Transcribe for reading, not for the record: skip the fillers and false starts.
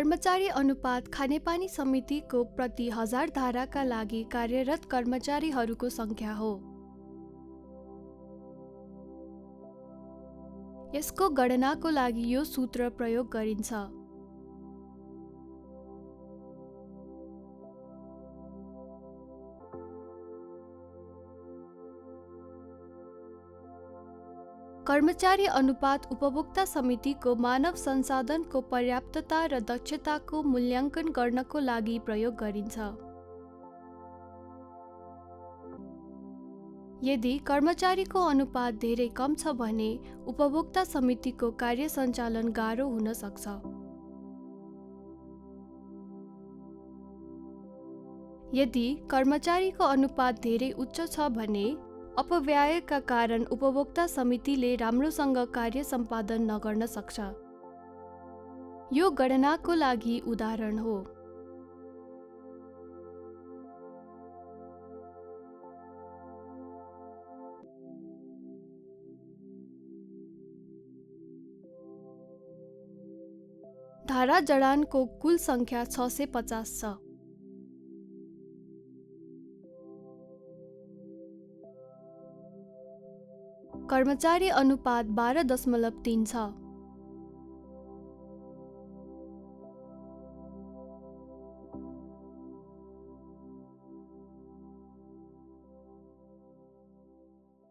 कर्मचारी अनुपात खानेपानी समितिको प्रति 1000 धाराका लागि कार्यरत कर्मचारीहरूको सङ्ख्या हो। यसको गणनाको लागि यो सूत्र प्रयोग गरिन्छ। कर्मचारी अनुपात उपभोक्ता समितिको मानव संसाधनको पर्याप्तता र दक्षताको मूल्याङ्कन गर्नको लागि प्रयोग गरिन्छ। यदि कर्मचारीको अनुपात धेरै कम छ भने उपभोक्ता समितिको कार्य सञ्चालन गाह्रो हुन सक्छ। यदि कर्मचारीको अनुपात धेरै उच्च छ भने अपव्ययका कारण उपभोक्ता समितिले राम्रोसँग कार्य सम्पादन नगर्न सक्छ। यो गणनाको लागि उदाहरण हो। धारा जडानको कुल सङ्ख्या 650 छ। कर्मचारी अनुपात 12.3 छ।